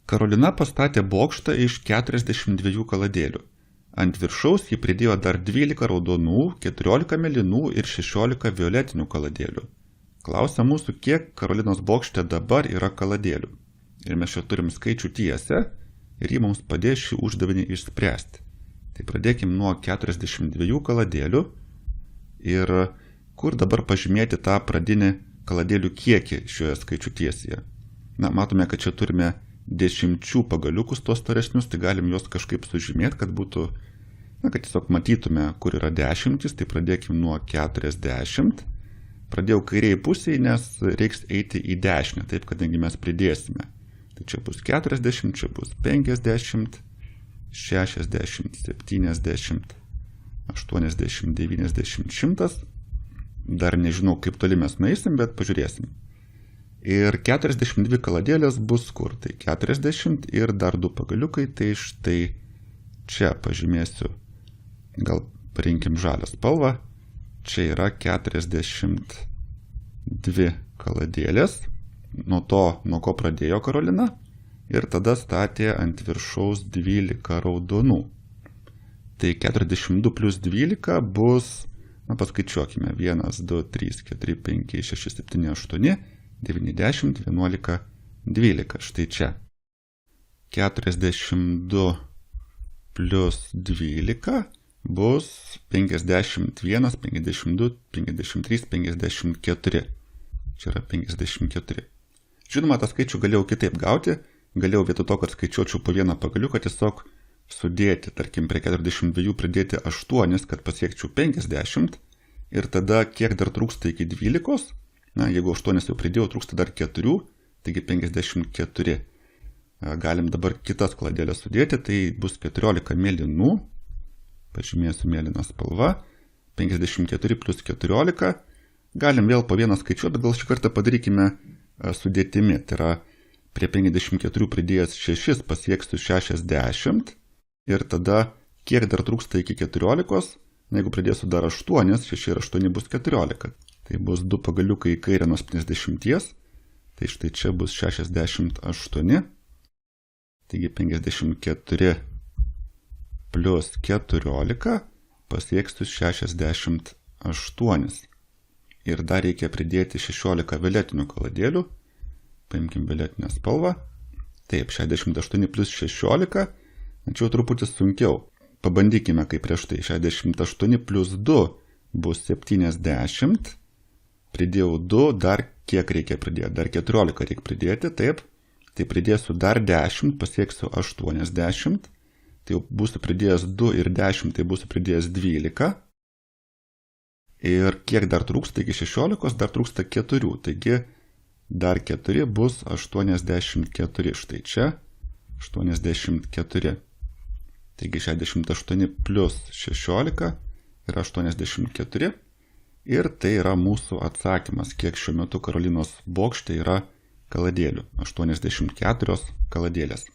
Karolina pastatė bokštą iš 42 kaladėlių. Ant viršaus ji pridėjo dar 12 raudonų, 14 mėlynų ir 16 violetinių kaladėlių. Klausia mūsų, kiek Karolinos bokšte dabar yra kaladėlių. Ir mes čia turim skaičių tiesę ir jį mums padės šį uždavinį išspręsti. Tai pradėkim nuo 42 kaladėlių ir kur dabar pažymėti tą pradinį kaladėlių kiekį šioje skaičių tiesėje. Na, matome, kad čia turime dešimčių pagaliukus tos storesnius, tai galim juos kažkaip sužymėti, kad būtų, kad tiesiog matytume, kur yra dešimtis, tai pradėkim nuo 40. Pradėjau kairiai pusėje, nes reiks eiti į dešinę, taip, kadangi mes pridėsime. Tai čia bus 40, čia bus 50, 60, 70, 80, 90, 100. Dar nežinau, kaip toli mes nueisim, bet pažiūrėsim. Ir 42 kaladėlės bus kur? Tai 40 ir dar 2 pagaliukai, tai štai čia pažymėsiu, gal parinkim žalią spalvą, čia yra 42 kaladėlės, nuo to, nuo ko pradėjo Karolina, ir tada statė ant viršaus 12 raudonų. Tai 42 plus 12 bus, paskaičiuokime, 1, 2, 3, 4, 5, 6, 7, 8, 9, 10, 11, 12. Štai čia. 42 plus 12 bus 51, 52, 53, 54. Čia yra 54. Žinoma, tą skaičių galėjau kitaip gauti. Galėjau vietoj to, kad skaičiuočiau po vieną pagaliuką, tiesiog sudėti, tarkim, prie 42 pridėti 8, kad pasiekčiau 50. Ir tada, kiek dar trūksta iki 12, jeigu 8 jau pridėjau, trūksta dar 4, taigi 54. Galim dabar kitas kaladėlės sudėti, tai bus 14 mėlynų, pažymėsiu mėlyną spalvą, 54 plus 14, galim vėl po vieną skaičiuoti, bet gal šį kartą padarykime sudėtimi, tai yra prie 54 pridėjęs 6 pasieksiu 60 ir tada kiek dar trūksta iki 14, jeigu pridėsiu dar 8, 6 ir 8 bus 14. Tai bus 2 pagaliukai į kairę nuo 50, tai štai čia bus 68, taigi 54 plus 14 pasieksiu 68. Ir dar reikia pridėti 16 violetinių kaladėlių, paimkim violetinę spalvą, taip, 68 plus 16, čia truputį sunkiau, pabandykime kaip prieš tai, 68 plus 2 bus 70, pridėjau 2, dar kiek reikia pridėti? Dar 14 reikia pridėti, taip. Tai pridėsiu dar 10, pasieksiu 80. Tai jau būsiu pridėjęs 2 ir 10, tai būsiu pridėjęs 12. Ir kiek dar trūksta iki 16, dar trūksta 4. Taigi dar 4 bus 84. Štai čia 84. Taigi 68 plus 16 yra 84. Ir tai yra mūsų atsakymas, kiek šiuo metu Karolinos bokšte yra kaladėlių. 84 kaladėlės.